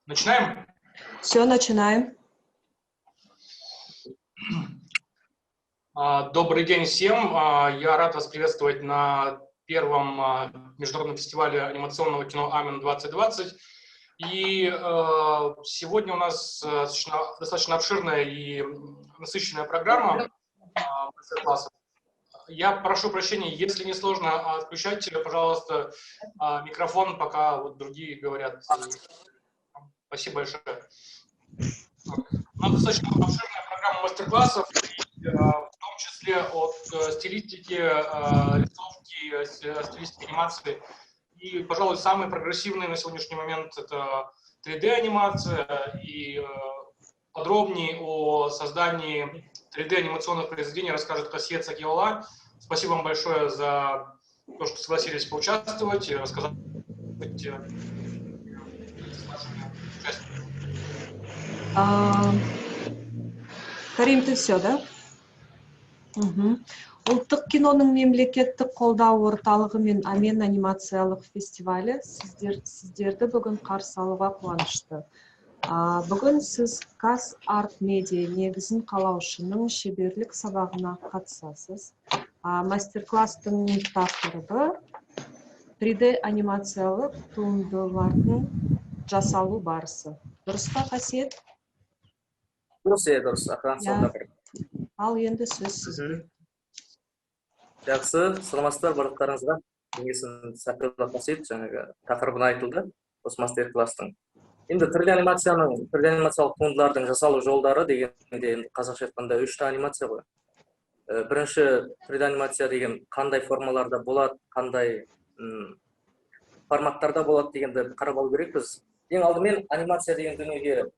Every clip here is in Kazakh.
Начинаем? Все, начинаем. Добрый день всем. Я рад вас приветствовать на первом международном фестивале анимационного кино Амин-2020. И сегодня у нас достаточно обширная и насыщенная программа мастер-классов. Я прошу прощения, если не сложно, отключайте, пожалуйста, микрофон, пока вот другие говорят. Спасибо большое. У нас достаточно обширная программа мастер-классов, в том числе от стилистики, рисовки, стилистики анимации. И, пожалуй, самый прогрессивный на сегодняшний момент это 3D-анимация. И подробнее о создании 3D-анимационных произведений расскажет Касье Цакиола. Спасибо вам большое за то, что согласились поучаствовать и рассказать с нашими участниками. Карим, ты все, да? Ұлттық киноның мемлекеттік қолдау орталығы мен Амен анимациялық фестивалі сіздерді бүгін қарсы алуға қуанышты. Бүгін сіз Кас Арт Медиа негізін қалаушының шеберлік сабағына қатысасыз. Мастер-класстың тақырыбы 3D анимациялық туындылардың жасалу барысы. Дұрыс па, Қасиет? Дұрыс, ақыран Ал енді сөз сізге. Жақсы, саламатсыздар барлықтарыңызға. Есімім Сақиолла Қасиет, жаңағы тақырыбын айтылды осы мастер-класстың. Енді 3D анимациялық туындылардың жасалу жолдары дегенде қазақша айтқанда 3 анимация ғой. Бірінші 3D анимация деген қандай формаларда болады, қандай форматтарда болады дегенді қарап алу керекпіз. Ең алдымен анимация деген дүниеге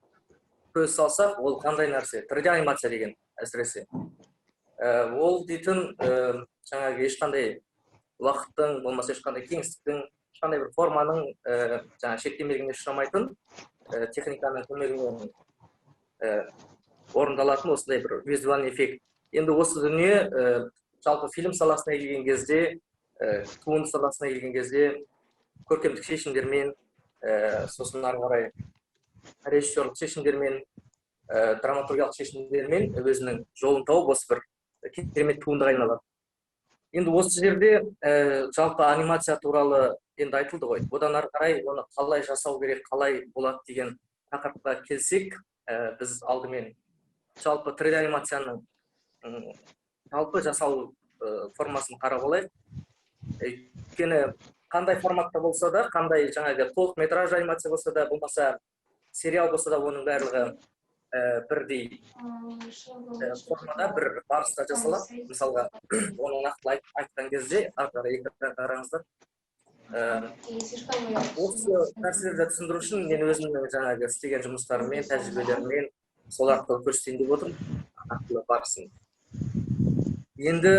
көз салсақ, ол қандай нәрсе? 3D анимация деген әсіресе. Ол дейтін жаңағы ешқандай уақыттың, болмаса ешқандай кеңістіктің, ешқандай бір форманың жаңа шектемелігіне ұшырамайтын техниканың көмегімен орындалатын осындай бір визуальный эффект. Енді осы дүние жалпы фильм саласына келген кезде, туынды саласына келген кезде көркемдік шешімдермен, сосын ары қарай режиссерлік шешімдермен, драматургиялық шешімдермен өзінің жолын тауып осы бір керемет туындыға айналады. Енді осы жерде жалпы анимация туралы енді айтылды ғой. Одан ары қарай оны қалай жасау керек, қалай болады деген тақырыпқа келсек, біз алдымен жалпы 3D анимацияның жалпы жасалу формасын қарап алайық. Өйткені қандай форматта болса да, қандай жаңағы толық метраж анимация болса да, болмаса сериал болса да, оның барлығы бірдей формада бір барыста жасалады. Мысалға, оны нақтылы айтқан кезде, артары екіні қараңыздар. Осы нәрселерді түсіндіру үшін мен өзімнің жаңағы істеген жұмыстарыммен, тәжірибелеріммен сол арқылы көрсетейін деп отырмын, нақтылы барысын. Енді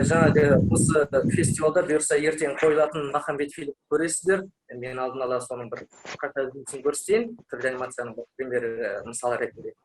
жаңағы осы фестивалда бұйырса ертең қойылатын Махамбет фильмін көресіздер. Мен алдын ала соның бір қата үзіндісін көрсетейін, 3D анимацияның примері мысалы ретінде.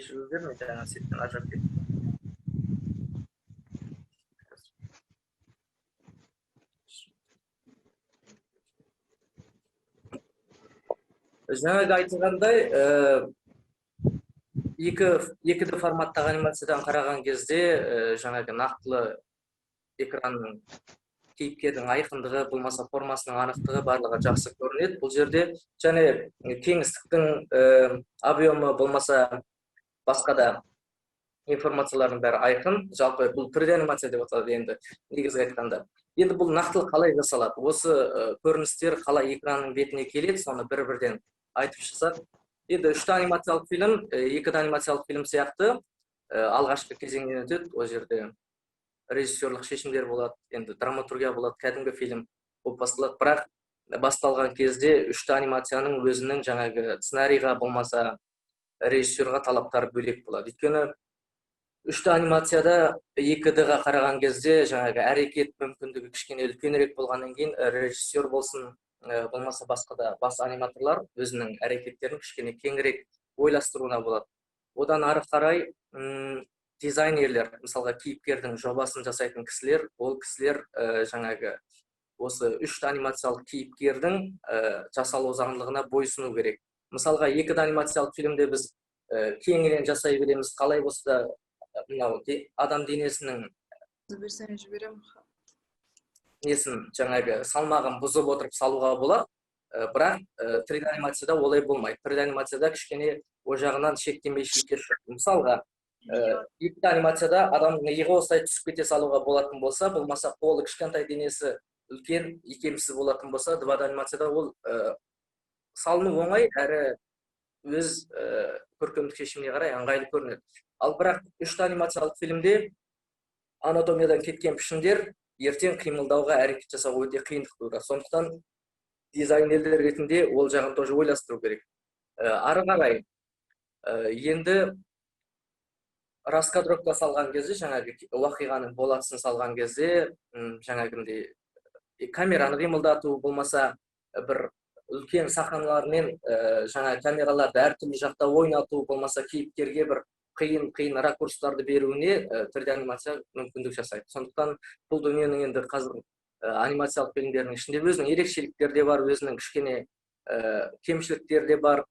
Ешілдер ме жаңа сеттен ажап кетті? жаңағы айтылғандай, екі форматтағы анимациядан қараған кезде жаңағы нақтылы экранның кейіпкердің айқындығы, болмаса формасының анықтығы барлығы жақсы көрінеді. Бұл жерде және кеңістіктің объемы болмаса басқа да информациялардың бәрі айқын. Жалпы бұл 3D анимация деп аталады енді негізгі айтқанда. Енді бұл нақтылы қалай жасалады? Осы көріністер қалай экранның бетіне келеді, соны бір-бірден айтып шықсақ. Енді 3D анимациялық фильм, 2D анимациялық фильм сияқты алғашқы кезеңнен өтеді. Ол жерде режиссерлық шешімдер болады, енді драматургия болады, кәдімгі фильм болып басталады. Бірақ басталған кезде 3D анимацияның өзінің жаңағы сценарийға болмаса режиссерға талаптары бөлек болады. Өйткені 3D анимацияда 2D-ға қараған кезде жаңағы әрекет мүмкіндігі кішкене үлкенірек болғаннан кейін режиссер болсын, болмаса басқа да бас аниматорлар өзінің әрекеттерін кішкене кеңірек ойластыруына болады. Одан ары қарай дизайнерлер, мысалға кейіпкердің жобасын жасайтын кісілер, ол кісілер жаңағы осы 3D анимациялық кейіпкердің жасалу заңдылығына бойсыну керек. Мысалға 2D анимациялық фильмде біз кеңінен жасай береміз, қалай болса да мынау адам денесінің несін жаңағы салмағын бұзып отырып салуға болады. Бірақ 3D анимацияда олай болмайды. 3D анимацияда кішкене о жағынан шектемейшілікке шығады. Мысалға 2D анимацияда адамның иығы осылай түсіп кете салуға болатын болса, болмаса қолы кішкентай денесі үлкен икемсіз болатын болса, 2D анимацияда ол салыну оңай, әрі өз көркемдік шешіміне қарай ыңғайлы көрінеді. Ал бірақ 3D анимациялық фильмде анатомиядан кеткен пішіндер ертең қимылдауға, әрекет жасауға өте қиындық тудырады. Сондықтан дизайнерлер ретінде ол жағын тоже ойластыру керек. Ары қарай енді раскадровка салған кезде, жаңағы уақиғаның болатысын салған кезде, жаңағындай камераны қимылдату, болмаса бір үлкен сахналармен жаңа камераларды әртүрлі жақта ойнату, болмаса кейіпкерге бір қиын ракурстарды беруіне 3D анимация мүмкіндік жасайды. Сондықтан бұл дүниенің енді қазір анимациялық фильмдердің ішінде өзінің ерекшеліктері де бар, өзінің кішкене кемшіліктері де бар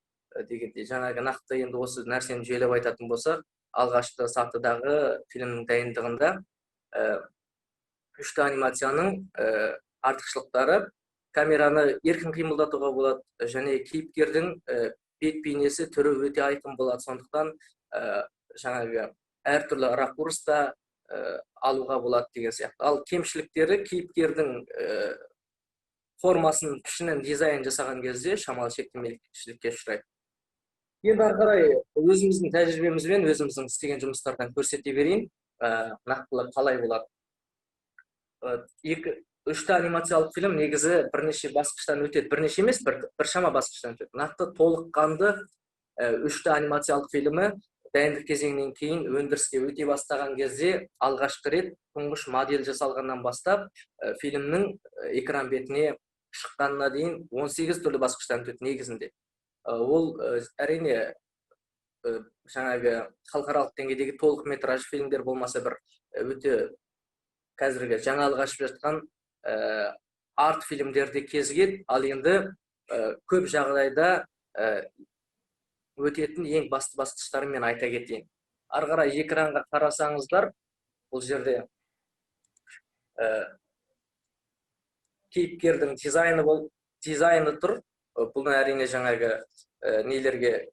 дегенде, жаңағы нақты енді осы нәрсені жүйелеп айтатын болсақ, алғашқы сатыдағы фильмнің дайындығында 3D анимацияның артықшылықтары камераны еркін қимылдатуға болады, және кейіпкердің бет бейнесі түрі өте айқын болады. Сондықтан жаңағы әртүрлі ракурста алуға болады деген сияқты. Ал кемшіліктері кейіпкердің формасын, пішінін, дизайн жасаған кезде шамалы шектемелікке ұшырайды. Енді ары қарай өзіміздің тәжірибемізбен, өзіміздің істеген жұмыстардан көрсете берейін, нақтылы қалай болады. 3D анимациялық фильм негізі бірнеше басқыштан өтеді, бірнеше емес, біршама басқыштан өтеді. Нақты толыққанды 3D анимациялық фильмі дайындық кезеңінен кейін өндіріске өте бастаған кезде алғашқы рет тұңғыш модель жасалғаннан бастап фильмнің экран бетіне шыққанына дейін 18 түрлі басқыштан өтеді негізінде. Ол әрине жаңағы халықаралық деңгейдегі толық метраж фильмдер болмаса бір өте қазіргі жаңалық ашып жатқан арт фильмдерде кезігеді, ал енді көп жағдайда өтетін ең басты басқыштарын мен айта кетейін. Ары қарай экранға қарасаңыздар, бұл жерде кейіпкердің дизайны тұр. Бұл әрине жаңағы нелерге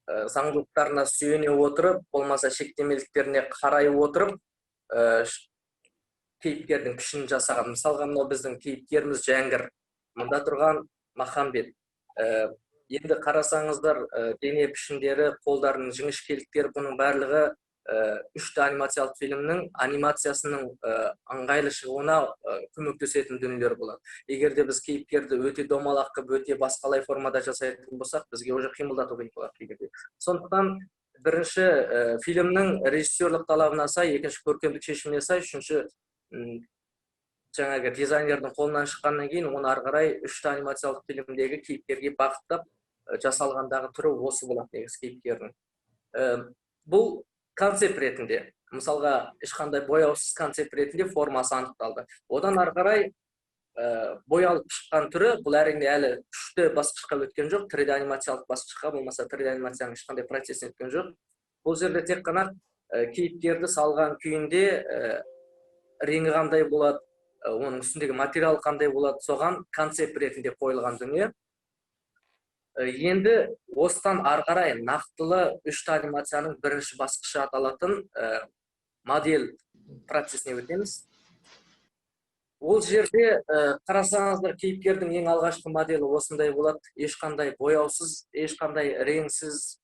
заңдылықтарына сүйене отырып, болмаса шектемеліктеріне қарай отырып, кейіпкердің пішінін жасаған. Мысалға, мынау біздің кейіпкеріміз Жәңгір, мұнда тұрған Махамбет. Енді қарасаңыздар, дене пішіндері, қолдарының жіңішкеліктері, бұның барлығы 3D анимациялық фильмнің анимациясының ыңғайлы шығуына көмектесетін дүниелер болады. Егер де біз кейіпкерді өте домалақ қылып, өте басқалай формада жасайтын болсақ, бізге уже қимылдату қиын болады. Сондықтан бірінші фильмнің режиссерлік талабына сай, екінші көркемдік шешіміне сай, үшінші жаңағы дизайнердің қолынан шыққаннан кейін, оны ары қарай 3D анимациялық фильмдегі кейіпкерге бағыттап жасалғандағы түрі осы болады негізі кейіпкердің. Бұл концепт ретінде, мысалға ешқандай бояусыз концепт ретінде формасы анықталды. Одан ары қарай боялып шыққан түрі, бұл әрине әлі 3D басқышқа өткен жоқ, 3D анимациялық басқышқа, болмаса 3D анимацияның ешқандай процесіне өткен жоқ. Бұл жерде тек қана кейіпкерді салған күйінде реңі қандай болады, оның үстіндегі материал қандай болады, соған концепт ретінде қойылған дүние. Енді осыдан ары қарай нақтылы 3D анимацияның бірінші басқышы аталатын модель процесіне өтеміз. Ол жерде қарасаңыздар, кейіпкердің ең алғашқы моделі осындай болады, ешқандай бояусыз, ешқандай реңсіз,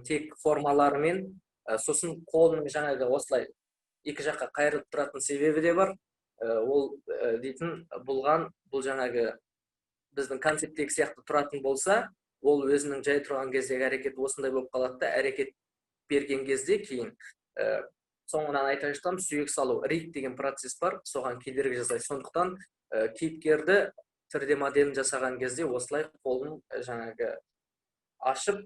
тек формаларымен, сосын қолының жаңағы осылай екі жаққа қайырылып тұратын себебі де бар. Ол дейтін бұл жаңағы біздің концепттегі сияқты тұратын болса, ол өзінің жай тұрған кездегі әрекет осындай болып қалады да, әрекет берген кезде кейін соңынан айта жатам, сүйек салу, риг деген процесс бар, соған кедергі жасайды. Сондықтан кейіпкерді 3D моделін жасаған кезде осылай қолын жаңағы ашып,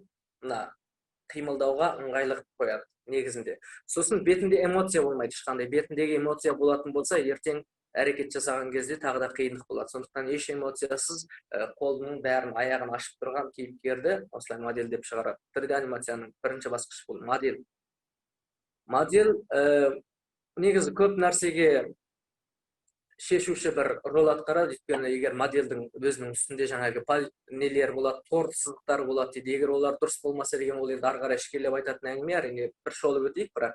қимылдауға ыңғайлы қояды негізінде. Сосын бетінде эмоция болмайды, ешқандай. Бетіндегі эмоция болатын болса, ертең әрекет жасаған кезде тағы да қиындық болады. Сондықтан еш эмоциясыз қолының бәрін, аяғын ашып тұрған кейіпкерді осылай модель деп шығарады. 3D анимацияның бірінші басқышы бұл модель. Модель негізі көп нәрсеге шешуші бір рол атқарады, өйткені егер модельдің өзінің үстінде жаңағы нелер болады, торт сызықтар болады дейді. Егер олар дұрыс болмаса деген, ол енді ары қарай ішкерлеп айтатын әңгіме, әрине бір шолып өтейік, бірақ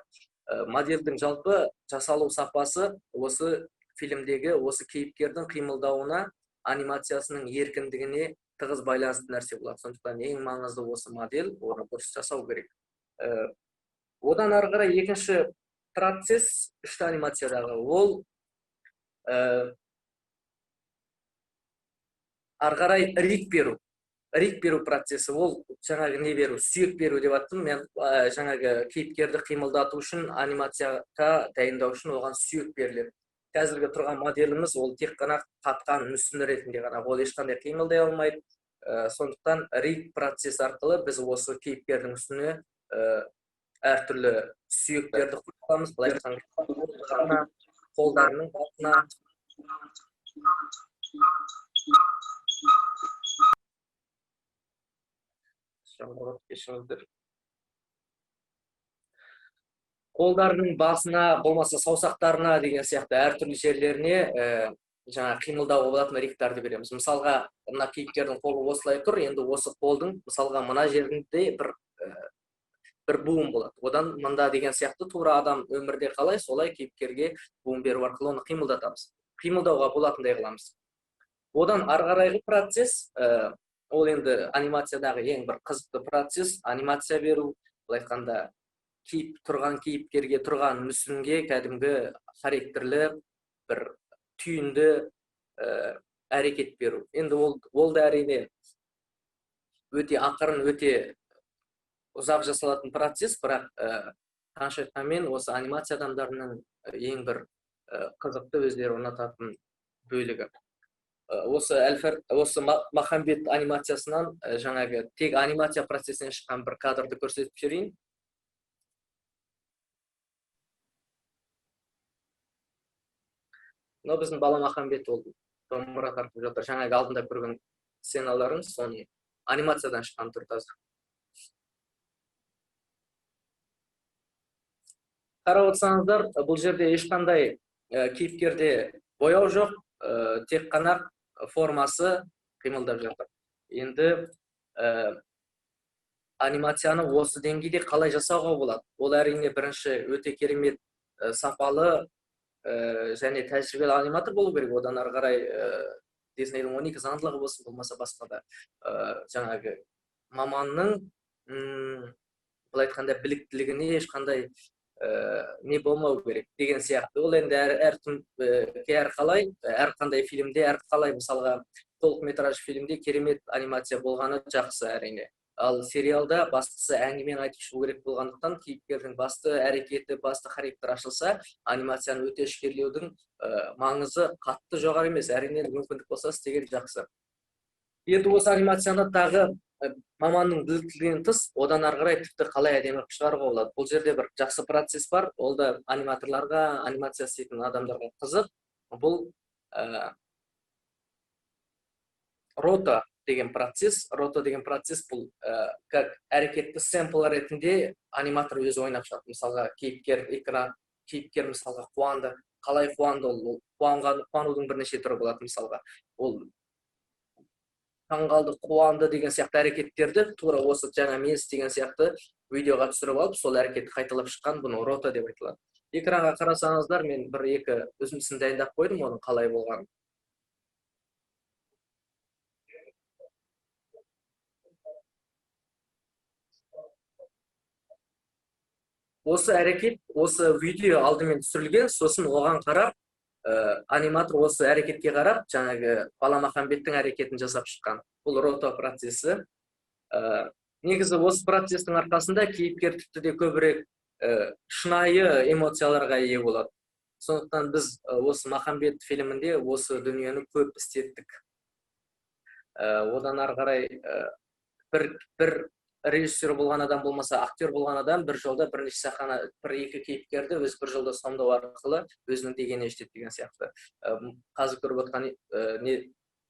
модельдің жалпы жасалу сапасы осы фильмдегі осы кейіпкердің қимылдауына, анимациясының еркіндігіне тығыз байланысты нәрсе болады. Сондықтан ең маңызды осы модель, оны дұрыс жасау керек. Одан ары қарай екінші процесс 3D анимациядағы, ол ары қарай риг беру процесі. Ол жаңағы не беру, сүйек беру деп аттым. Мен жаңағы кейіпкерді қимылдату үшін, анимацияға дайындау үшін оған сүйек беріледі. Қазіргі тұрған моделіміз ол тек қана қатқан мүсін ретінде ғана, ол ешқандай қимылдай алмайды. Сондықтан риг процесс арқылы біз осы кейіпкердің үстіне әртүрлі сүйектерді қойғанбыз, былай айтқанда қолдарының басына. Қолдарының басына, болмаса саусақтарына деген сияқты әртүрлі жерлеріне жаңа қимылдауға болатын ригтарды береміз. Мысалға, мына кейіпкердің қолы осылай тұр, енді осы қолдың мысалға мына жерінде бір буын болады. Одан мында деген сияқты тура адам өмірде қалай, солай кейіпкерге буын беру арқылы оны қимылдатамыз. Қимылдауға болатындай қыламыз. Одан ары қарайғы процесс, ол енді анимациядағы ең бір қызықты процесс, анимация беру, былай айтқанда тұрған кейіпкерге, тұрған мүсінге кәдімгі характерлі бір түйінді әрекет беру. Енді ол да әрине өте ақырын, өте ұзақ жасалатын процесс, бірақ қанша айтқанмен осы анимация адамдарының ең бір қызықты, өздері ұнататын бөлігі. Осы Махамбет анимациясынан жаңағы тек анимация процесінен шыққан бір кадрды көрсетіп жіберейін. Мынау біздің бала Махамбет ол домбыра тартып жатыр. Жаңағы алдында көрген сценаларыңыз, соның анимациядан шыққан түр таза. Қарап отырсаңыздар, бұл жерде ешқандай кейіпкерде бояу жоқ, тек қана формасы қимылдап жатыр. Енді анимацияны осы деңгейде қалай жасауға болады? Ол әрине бірінші өте керемет сапалы және тәжірибелі аниматор болу керек. Одан ары қарай Диснейдің 12 заңдылығы болсын, болмаса басқа да жаңағы маманның былай айтқанда біліктілігіне ешқандай не болмау керек деген сияқты. Ол енді әрқандай фильмде, әрқалай мысалға толықметраж фильмде керемет анимация болғаны жақсы әрине. Ал сериалда бастысы әңгімені айтып шығу керек болғандықтан, кейіпкердің басты әрекеті, басты характер ашылса, анимацияны өте ішкерлеудің маңызы қатты жоғары емес. Әрине мүмкіндік болса істеген жақсы. Енді осы анимацияны тағы маманның біліктілігінен тыс, одан ары қарай тіпті қалай әдемі шығаруға болады. Бұл жерде бір жақсы процесс бар. Ол да аниматорларға, анимация істейтін адамдарға қызық. Бұл рота деген процесс бұл как әрекетті сэмпл ретінде аниматор өзі ойнап шығады. Мысалға кейіпкер мысалға қуанды, қалай қуанды, ол қуанудың бірнеше түрі болады. Мысалға ол таңғалды, қуанды деген сияқты әрекеттерді тура осы жаңа мен істеген сияқты видеоға түсіріп алып, сол әрекетті қайталап шыққан, бұны рота деп айтылады. Экранға қарасаңыздар, мен бір-екі үзіндісін дайындап қойдым, оның қалай болғанын. Осы әрекет, осы видео алдымен түсірілген, сосын оған қарап, аниматор осы әрекетке қарап, жаңағы Бала Махамбеттің әрекетін жасап шыққан. Бұл рота процесі. Негізі осы процестің арқасында кейіпкер тіпті де көбірек шынайы эмоцияларға ие болады. Сондықтан біз осы Махамбет фильмінде осы дүниені көп істеттік. Одан ары қарай бір режиссер болған адам болмаса, актер болған адам бір жолда бірнеше сахна, бір-екі кейіпкерді өз бір жолда сомдау арқылы өзінің дегеніне жетеді деген сияқты. Қазір көріп отқан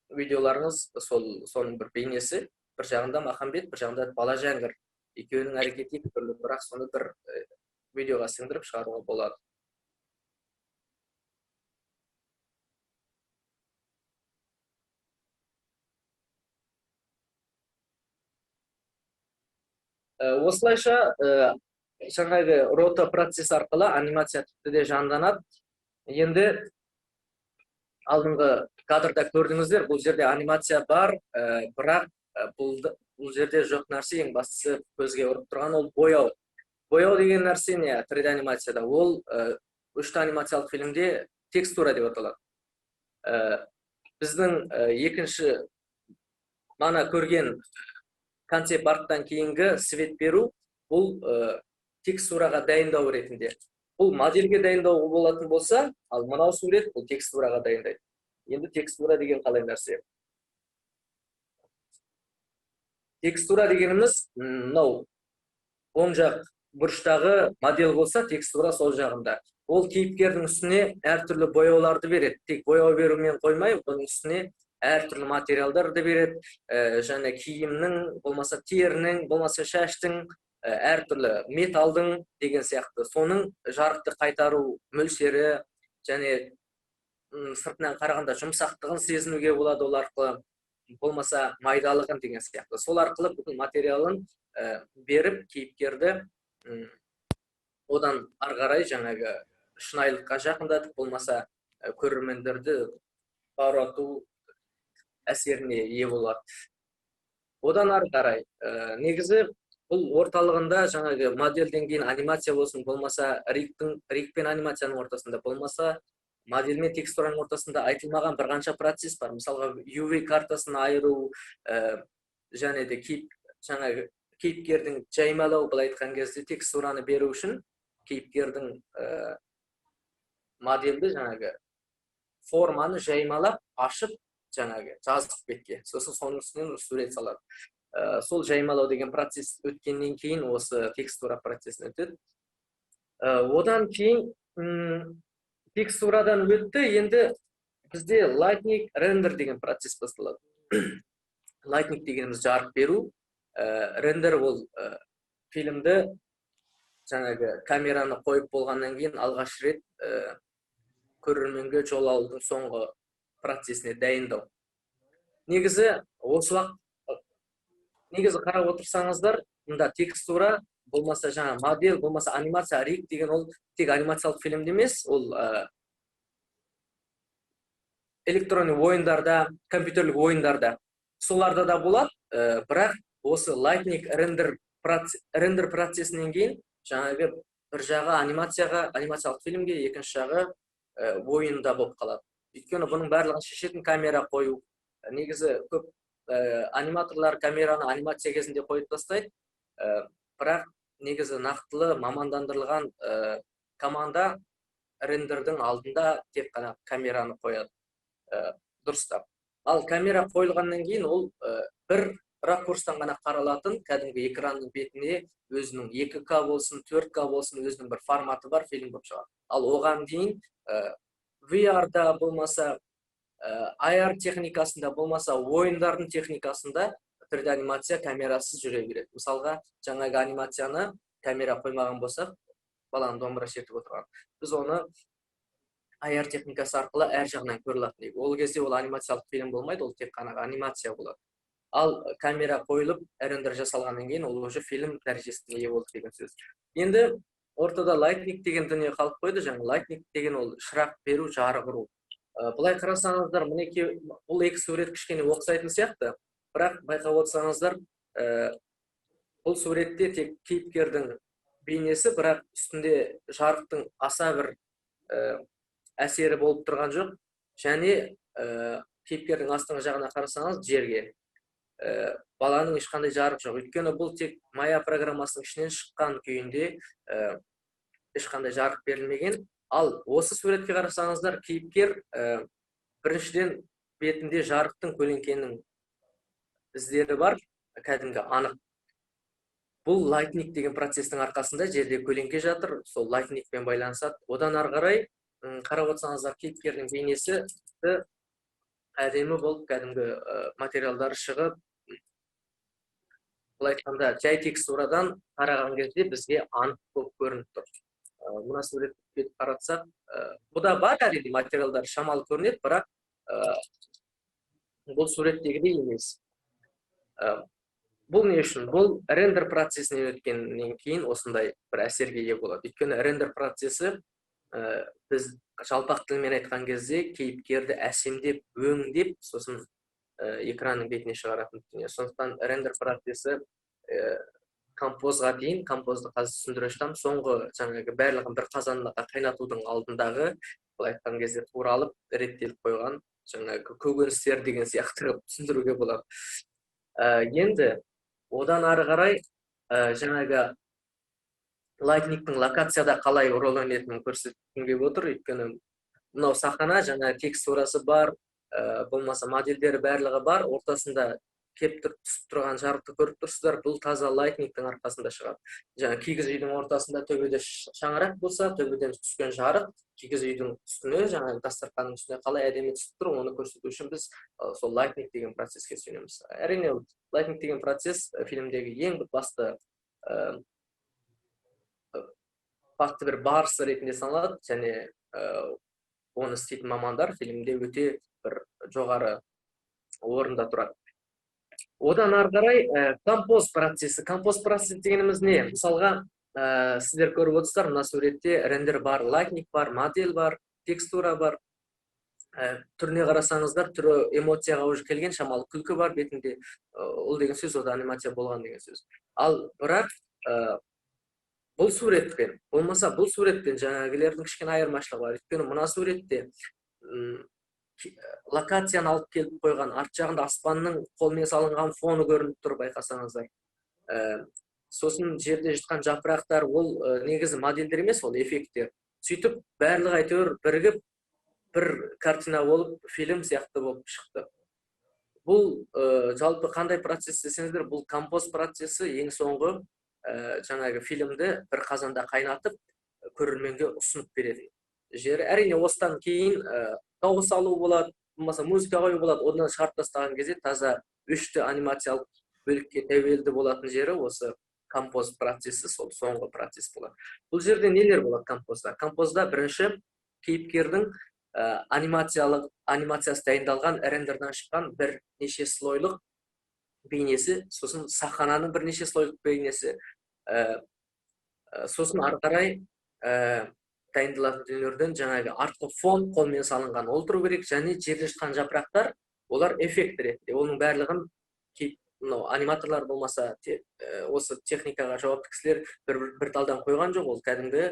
видеоларыңыз соның бір бейнесі. Бір жағында Махамбет, бір жағында Бала Жәңгір. Екеуінің әрекеті екі түрлі, бірақ соны бір видеоға сіңдіріп шығаруға болады. Осылайша жаңағы рота процесс арқылы анимация тіпті де жанданады. Енді алдыңғы кадрда көрдіңіздер, бұл жерде анимация бар, бірақ бұл жерде жоқ нәрсе, ең бастысы көзге ұрып тұрған ол бояу. Бояу деген нәрсе не 3D анимацияда? Ол 3D анимациялық фильмде текстура деп аталады. Біздің екінші мана көрген концепт арттан кейінгі свет беру, бұл текстураға дайындау ретінде. Бұл модельге дайындау болатын болса, ал мынау сурет бұл текстураға дайындайды. Енді текстура деген қалай нәрсе? Текстура дегеніміз, оң жақ бұрыштағы модель болса, текстура сол жағында. Ол кейіпкердің үстіне әртүрлі бояуларды береді. Тек бояу берумен қоймай, оның үстіне әртүрлі материалдарды береді. Және киімнің, болмаса терінің, болмаса шаштың, әртүрлі металдың деген сияқты. Соның жарықты қайтару мөлшері және сыртынан қарағанда жұмсақтығын сезінуге болады ол арқылы, болмаса майдалығын деген сияқты. Сол арқылы бүкіл материалын беріп, кейіпкерді одан ары қарай жаңағы шынайылыққа жақындатып, болмаса көрермендерді баурату әсеріне ие болады. Одан ары қарай, негізі бұл орталығында жаңағы модельден кейін анимация болсын, болмаса риг пен анимацияның ортасында, болмаса модель мен текстураның ортасында айтылмаған бір қанша процесс бар. Мысалға UV картасын айыру, және де кейіпкердің жаймалау, былай айтқан кезде текстураны беру үшін кейіпкердің модельді жаңағы форманы жаймалап, ашып, жаңағы жазық бетке. Сосын соның үстінен сурет салады. Сол жаймалау деген процесс өткеннен кейін осы текстура процесін өтеді. Одан кейін текстурадан өтті, енді бізде lightning render деген процесс басталады. Lightning дегеніміз жарық беру. Рендер ол фильмді жаңағы камераны қойып болғаннан кейін алғаш рет көрерменге жол алудың соңғы процесіне дайындау. Негізі осы уақыт, негізі қарап отырсаңыздар, мұнда текстура, болмаса жаңа модель, болмаса анимация, риг деген ол тек анимациялық фильмде емес, ол электронды ойындарда, компьютерлік ойындарда, соларда да болады, бірақ осы lightning рендер процесінен кейін жаңағы бір жағы анимациялық фильмге, екінші жағы ойында болып қалады. Өйткені бұның барлығын шешетін камера қою. Негізі көп аниматорлар камераны анимация кезінде қойып тастайды, бірақ негізі нақтылы мамандандырылған команда рендердің алдында тек қана камераны қояды дұрыстап. Ал камера қойылғаннан кейін ол бір ракурстан ғана қаралатын, кәдімгі экранның бетіне өзінің 2К болсын, 4К болсын, өзінің бір форматы бар фильм болып шығады. Ал оған дейін VR-да болмаса AR техникасында болмаса ойындардың техникасында 3D анимация камерасыз жүре береді. Мысалға, жаңағы анимацияны камера қоймаған болсақ, баланың домбыра шертіп отырған. Біз оны AR техникасы арқылы әр жағынан көре алады. Ол кезде ол анимациялық фильм болмайды, ол тек қана анимация болады. Ал камера қойылып, рендер жасалғаннан кейін ол уже фильм дәрежесіне ие болды деген сөз. Енді ортада лайтнинг деген дүние қалып қойды. Жаңа лайтнинг деген ол шырақ беру, жарық ұру. Бұлай қарасаңыздар, мінекей бұл екі сурет кішкене ұқсайтын сияқты, бірақ байқап отырсаңыздар, бұл суретте тек кейіпкердің бейнесі, бірақ үстінде жарықтың аса бір әсері болып тұрған жоқ, және кейіпкердің астыңғы жағына қарасаңыз жерге баланың ешқандай жарық жоқ. Өйткені бұл тек мая программасының ішінен шыққан күйінде ешқандай жарық берілмеген. Ал осы суретке қарасаңыздар, кейіпкер біріншіден бетінде жарықтың көлеңкенің іздері бар, кәдімгі анық. Бұл лайтнинг деген процестің арқасында жерде көлеңке жатыр, сол лайтнингпен байланысады. Одан ары қарай қарап отырсаңыздар, кейіпкердің бейнесі әдемі болып, кәдімгі материалдары шығып, бұл айтқанда жай текстурадан қараған кезде бізге анық болып көрініп тұр. Мына суретке қаратсақ, бұда бар әрине материалдар шамалы көрінеді, бірақ бұл суреттегідей емес. Бұл не үшін? Бұл рендер процесінен өткеннен кейін осындай бір әсерге ие болады. Өйткені рендер процесі біз жалпақ тілмен айтқан кезде кейіпкерді әсемдеп, өңдеп, сосын экранның бетіне шығаратын дүние. Сондықтан рендер процесі композға дейін, композды қазір түсіндіре жатам, соңғы жаңағы барлығын бір қазанға қайнатудың алдындағы, бұл айтқан кезде туралып, реттеліп қойған жаңағы көкөністер деген сияқты түсіндіруге болады. Енді одан ары қарай жаңағы лайтнингтің локацияда қалай рөл ойнайтынын көрсеткім келіп отыр. Өйткені мынау сахана, жаңа текстурасы бар, болмаса модельдері барлығы бар, ортасында кеп түсіп тұрған жарықты көріп тұрсыздар, бұл таза лайтнингтің арқасында шығады. Жаңа кигіз үйдің ортасында төбеде шаңырақ болса, төбеден түскен жарық кигіз үйдің үстіне, жаңағы дастарханның үстіне қалай әдемі түсіп тұр, оны көрсету үшін біз сол лайтнинг деген процеске сүйенеміз. Әрине, лайтнинг деген процесс фильмдегі ең басты факты бір барысы ретінде саналады, және оны істейтін мамандар фильмде өте бір жоғары орында тұрады. Одан ары қарай композ процесі. Композ процесі дегеніміз не? Мысалға, сіздер көріп отырсыздар, мына суретте рендер бар, лайтнинг бар, модель бар, текстура бар. Түріне қарасаңыздар, түрі эмоцияға уже келген, шамалы күлкі бар бетінде. Ол деген сөз, ода анимация болған деген сөз. Ал бірақ бұл суретпен, болмаса бұл суретпен жаңағылердің кішкене айырмашылығы бар. Өйткені мына суретте локацияны алып келіп қойған, арт жағында аспанның қолмен салынған фоны көрініп тұр, байқасаңыздар. Сосын жерде жатқан жапырақтар, ол негізі модельдер емес, ол эффекттер. Сөйтіп, барлығы әйтеуір бірігіп, бір картина болып, фильм сияқты болып шықты. Бұл жалпы қандай процесс десеңіздер, бұл композ процесі ең соңғы жаңағы фильмді бір қазанда қайнатып, көрерменге ұсынып береді. Жері әрине осыдан кейін дауыс алу болады, болмаса музыка қою болады, одан шығарып тастаған кезде таза үшті анимациялық бөлікке тәуелді болатын жері осы композ процесі, сол соңғы процесс болады. Бұл жерде нелер болады композда? Композда бірінші кейіпкердің анимациясы дайындалған рендерден шыққан бірнеше слойлық бейнесі, сосын сахананың бірнеше слойлық бейнесі, сосын ары қарай дайындалатын дүниелерден жаңағы артқы фон қолмен салынған ол тұру керек, және жерде жатқан жапырақтар, олар эффект ретінде. Оның барлығын аниматорлар болмаса, осы техникаға жауапты кісілер бір талдан қойған жоқ, ол кәдімгі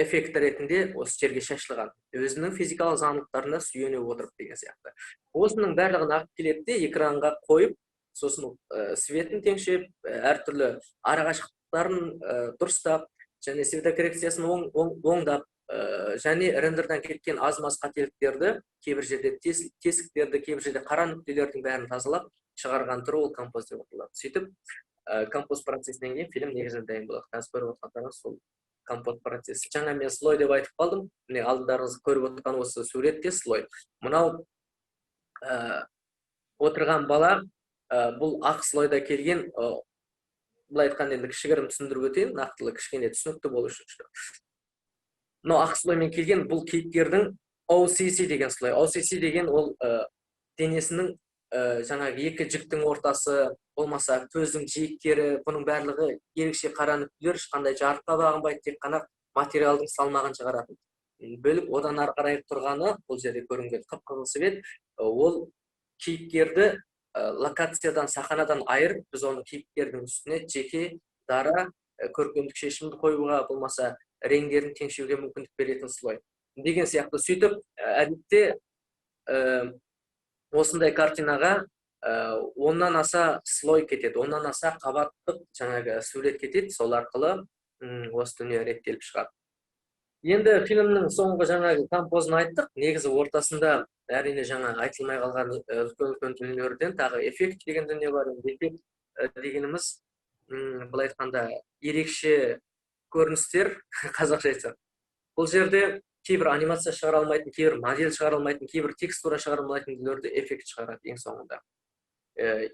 эффект ретінде осы жерге шашылған. Өзінің физикалық заңдылықтарына сүйене отырып деген сияқты. Осының барлығын алып келеді де экранға қойып, сосын светін теңшеп, әртүрлі арақашықтықтарын дұрыстап, және светокоррекциясын оңдап, және рендерден кеткен аз-маз қателіктерді, кейбір жерде тесіктерді, кейбір жерде қара нүктелердің бәрін тазалап шығарған түрі ол композ деп аталады. Сөйтіп, композ процесінен кейін фильм негізінен дайын болады. Қазір көріп отырғандарыңыз сол компот процесі. Жаңа мен слой деп айтып қалдым. Міне алдыңдарыңыз көріп отырған осы суретте слой. Мынау отырған бала бұл ақ слойда келген, былай айтқанда енді кішігірім түсіндіріп өтейін, нақтылы кішкене түсінікті болу үшін. Мынау ақ слоймен келген бұл кейіпкердің OCC деген слой. OCC деген ол денесінің жаңағы екі жіктің ортасы, болмаса көздің жиектері, бұның барлығы ерекше қара нүктелер, ешқандай жарыққа бағынбайды, тек қана материалдың салмағын шығаратын бөлік. Одан ары қарай тұрғаны, бұл жерде көрінген қып-қызыл свет, ол кейіпкерді локациядан, сахнадан айырып, біз оны кейіпкердің үстіне жеке дара көркемдік шешімді қоюға, болмаса реңдерін теңшеуге мүмкіндік беретін слой деген сияқты. Сөйтіп, әдетте осындай картинаға оннан аса слой кетеді, оннан аса қабаттық жаңағы сурет кетеді, сол арқылы осы дүние реттеліп шығады. Енді фильмнің соңғы жаңағы композын айттық. Негізі ортасында әрине жаңа айтылмай қалған үлкен дүниелерден тағы эффект деген дүние бар. Эффект дегеніміз, былай айтқанда, ерекше көріністер, қазақша айтсақ. Бұл жерде кейбір анимация шығара алмайтын, кейбір модель шығара алмайтын, кейбір текстура шығара алмайтын дүниелерді эффект шығарады ең соңында.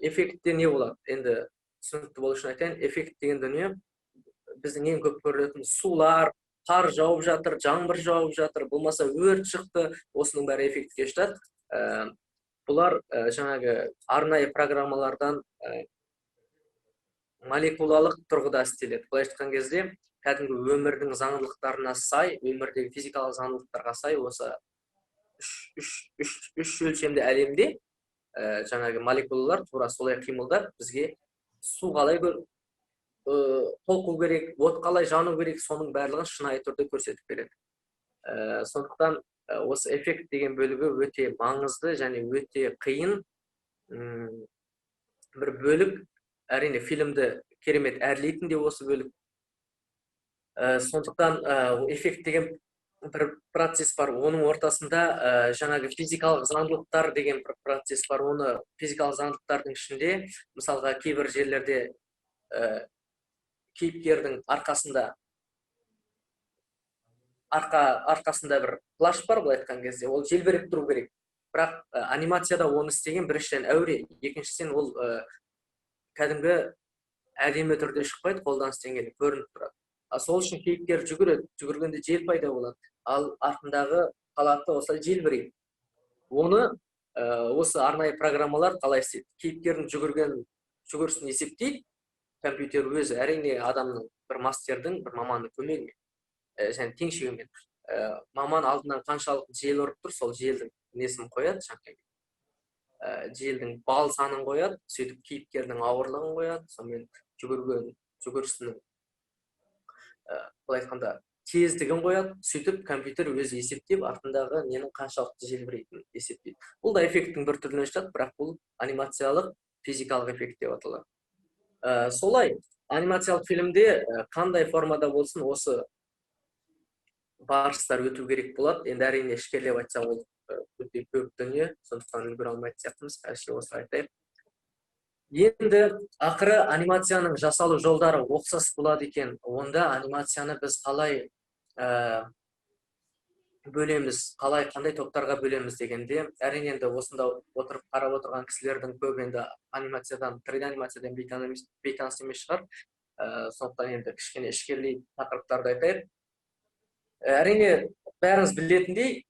Эффектте не болады? Енді түсінікті болу үшін айтайын, эффект деген дүние біздің ең көп көретін сулар, қар жауып жатыр, жаңбыр жауып жатыр, болмаса өрт шықты, осының бәрі эффектке жатады. Бұлар жаңағы арнайы программалардан молекулалық тұрғыда істеледі. Былай айтқан кезде, кәдімгі өмірдің заңдылықтарына сай, өмірдегі физикалық заңдылықтарға сай, осы үш өлшемді әлемде жаңағы молекулалар тура солай қимылдап, бізге су қалай толқу керек, от қалай жану керек, соның барлығын шынайы түрде көрсетіп береді. Сондықтан осы эффект деген бөлігі өте маңызды және өте қиын бір бөлік. Әрине фильмді керемет әрлейтін де осы бөлік. Сондықтан эффект деген бір процесс бар, оның ортасында жаңағы физикалық заңдылықтар деген бір процесс бар. Оны физикалық заңдылықтардың ішінде, мысалға кейбір жерлерде кейіпкердің арқасында бір плаш бар, былай айтқан кезде, ол желбіреп тұру керек. Бірақ анимацияда оны істеген біріншіден әуре, екіншіден ол кәдімгі әдемі түрде шықпайды, қолданыстан келіп көрініп тұрады. Сол үшін кейіпкер жүгіреді, жүгіргенде жел пайда болады, ал артындағы қалаты осылай желбірейді. Оны осы арнайы программалар қалай істейді? Кейіпкердің жүгірісін есептейді, компьютер өзі, әрине адамның, бір мастердің, бір маманның көмегімен, және теңшеуімен. Маман алдынан қаншалық жел ұрып тұр, сол желдің несін қояды, желдің бал санын қояды, сөйтіп кейіпкердің ауырлығын қояды, сонымен жүгірісінің былай айтқанда тездігін қояды, сөйтіп компьютер өзі есептеп, артындағы ненің қаншалықты желбірейтінін есептейді. Бұл да эффекттің бір түрінен жатады, бірақ бұл анимациялық физикалық эффект деп аталады. Солай анимациялық фильмде қандай формада болсын осы барыстар өту керек болады. Енді әрине ішкерлеп айтсақ, ол өте көп дүние, сондықтан үлгере алмайтын сияқтымыз, әшке осы айтайық. Енді ақыры анимацияның жасалу жолдары ұқсас болады екен. Онда анимацияны біз қалай бөлеміз, қандай топтарға бөлеміз дегенде, әрине енді осында отырып қарап отырған кісілердің көп енді анимациядан, 3D анимациядан бейтаныс емес шығар. Сондықтан енді кішкене ішкерлей тақырыптарды айтайық. Әрине бәріңіз білетіндей,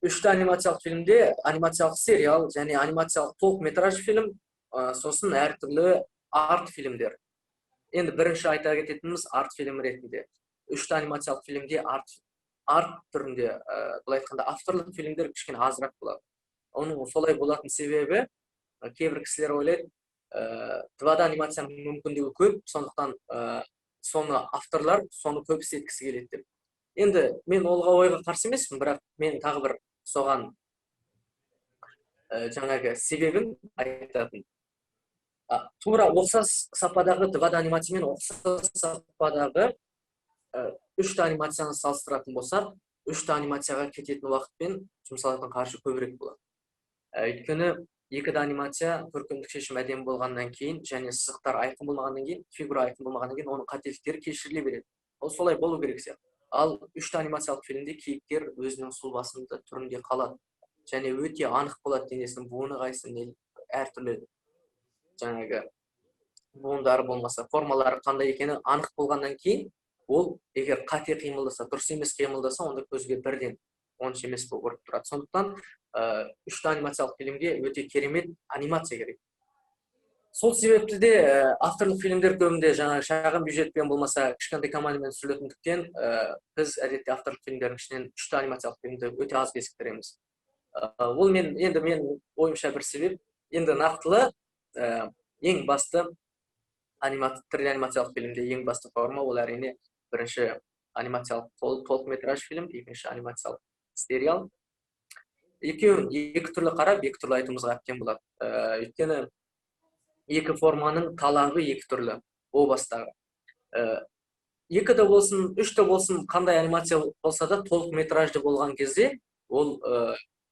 3 анимациялық фильмде анимациялық сериал және анимациялық толықметраж фильм, сосын әртүрлі арт фильмдер. Енді бірінші айта кететініміз арт фильм ретінде. 3 анимациялық фильмде арт түрінде, былай айтқанда авторлық фильмдер кішкене азырақ болады. Оның солай болатын себебі, кейбір кісілер ойлайды, 2D анимацияның мүмкіндігі көп, сондықтан соны авторлар соны көп істеткісі келеді деп. Енді мен ойға қарсы емеспін, бірақ мен тағы бір соған жаңағы себебін айтатын. Тура ұқсас сападағы 2D анимациямен ұқсас сападағы 3D анимацияны салыстыратын болсақ, 3D анимацияға кететін уақытпен жұмсалатын қаржы көбірек болады. Өйткені 2D анимация көркемдік шешім әдемі болғаннан кейін және сызықтар айқын болмағаннан кейін, фигура айқын болмағаннан кейін оның қателіктері кешіріле береді. ол солай болу керек сияқты. Ал 3D анимациялық фильмде кейіпкер өзінің сұлбасында түрінде қалады және өте анық болады денесінің буыны қайсы, әртүрлі жаңағы буындары болмаса формалары қандай екені анық болғаннан кейін ол егер қате қимылдаса, дұрыс емес қимылдаса, онда көзге бірден онша емес болып көрініп тұрады. Сондықтан 3D анимациялық фильмге өте керемет анимация керек. Сол себепті де авторлық фильмдер көбінде жаңағы шағын бюджетпен болмаса кішкентай командамен түсірілетіндіктен біз әдетте авторлық фильмдердің ішінен 3D анимациялық фильмді өте аз кезіктіреміз. Ол мен ойымша бір себеп. Енді нақтылы ең басты түрлі анимациялық фильмде ең басты форма ол әрине бірінші анимациялық толықметраж фильм, екінші анимациялық сериал. Екеуін екі түрлі қарап, екі түрлі айтуымызға әбден болады. Өйткені екі форманың талабы екі түрлі, о бастағы. Екі де болсын, үш те болсын, қандай анимация болса да толық метражды болған кезде, ол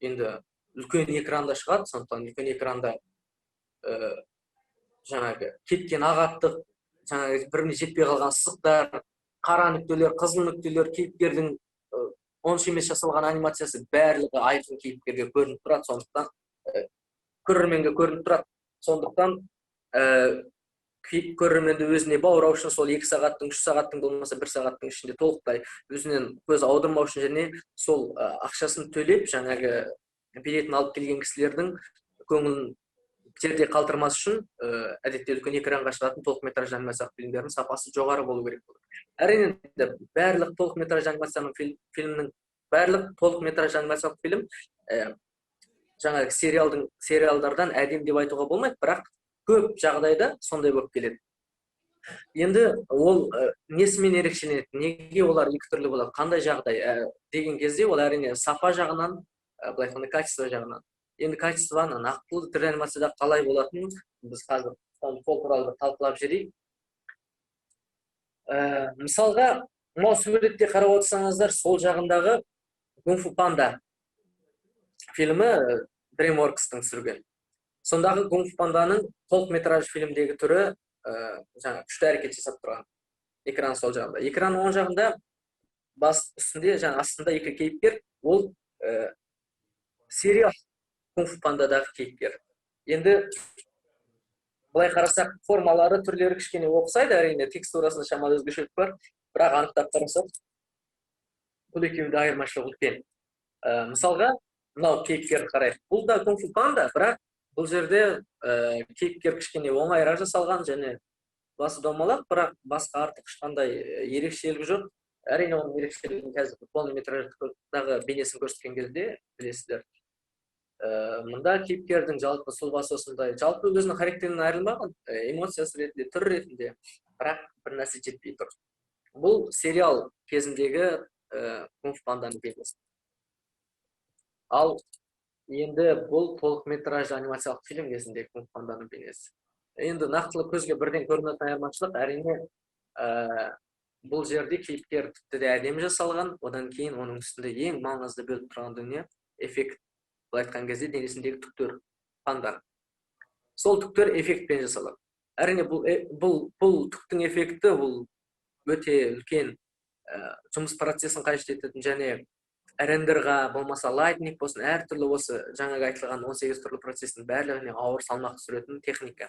енді үлкен экранда шығады, сондықтан үлкен экранда жаңағы кеткен ағаттық, жаңағы біріне жетпей қалған сызықтар, қара нүктелер, қызыл нүктелер, кейіпкердің онша емес жасалған анимациясы барлығы айқын кейіпкерге көрініп тұрады, сондықтан көрерменге көрініп тұрады. Сондықтан көрерменді өзіне баурау үшін сол 2 сағаттың, 3 сағаттың болмаса 1 сағаттың ішінде толықтай өзінен көз аудырмау үшін және сол ақшасын төлеп жаңағы билетін алып келген кісілердің көңілін жерде қалдырмас үшін әдетте үлкен экранға шығатын толықметражды анимациялық фильмдердің сапасы жоғары болу керек болады. Әрине барлық толықметражды анимациялық фильмнің барлық толықметражды анимациялық фильм жаңағы сериалдардан әдемі деп айтуға болмайды, бірақ көп жағдайда сондай болып келеді. Енді ол несімен ерекшеленеді, неге олар екі түрлі болады, қандай жағдай деген кезде ол әрине сапа жағынан, былай айтқанда качество жағынан. Енді качествоны нақтылы түрлі анимацияда қалай болатынын біз қазір сол туралы талқылап жүрейік. Мысалға, мынау суретте қарап отырсаңыздар, сол жағындағы Кунг-фу панда фильмі DreamWorks-тың түсірген. Сондағы Кунг-фу панданың толықметражды фильмдегі түрі жаңа күшті әрекет жасап тұрған. Экран сол жағында. Экранның оң жағында бас үстінде, жаңа астында екі кейіпкер, ол сериал Кунг-фу пандадағы кейіпкер. Енді былай қарасақ, формалары, түрлері кішкене ұқсайды, әрине текстурасында шамалы өзгешелік бар, бірақ анықтап қарасақ, бұл екеуінде айырмашылық үлкен. Мысалға, мынау кейіпкер қарайық. Бұл да Кунг-фу панда, бірақ бұл жерде кейіпкер кішкене оңайырақ жасалған және басы домалақ, бірақ басқа артық ешқандай ерекшелігі жоқ. Әрине оның ерекшелігін қазір полнометраждағы бейнесін көрсеткен кезде білесіздер. Мұнда кейіпкердің жалпы сұлбасы осындай, жалпы өзінің характерінен айырылмаған, эмоциясы ретінде, түр ретінде, бірақ бір нәрсе жетпей тұр. Бұл сериал кезіндегі Кунг-фу панданың бейнесі. Ал енді бұл толықметражды анимациялық фильм кезіндегі Кунг-фу панданың бейнесі. Енді нақтылы көзге бірден көрінетін айырмашылық, әрине бұл жерде кейіпкер тіпті де әдемі жасалған, одан кейін оның үстінде ең маңызды бөліп тұрған дүние эффект. Бұл айтқан кезде денесіндегі түктер, панда. Сол түктер эффектпен жасалады. Әрине бұл түктің эффекті бұл өте үлкен жұмыс процесін қажет ететін және рендерға болмаса лайтнинг болсын, әртүрлі осы жаңағы айтылған 18 түрлі процестің барлығына ауыр салмақ түсіретін техника.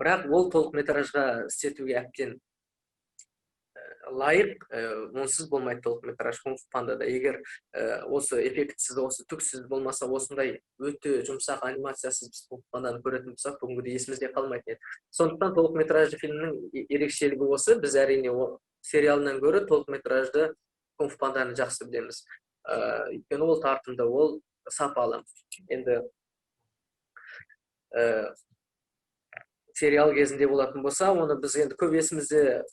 Бірақ ол толықметражға істетуге әбден лайық, онсыз болмайды толықметраж Кунг-фу пандада. Егер осы эффектсіз, осы түксіз болмаса, осындай өте жұмсақ анимациясыз біз Кунг-фу панданы көретін болсақ, бүгінгіде есімізде қалмайтын еді. Сондықтан толықметражды фильмнің ерекшелігі осы. Біз әрине сериалынан гөрі толықметражды Кунг-фу панданы жақсы білеміз. Өйткені ол тартымды, ол сапалы. Енді сериал кезінде болатын болса, оны біз енді көп есімізде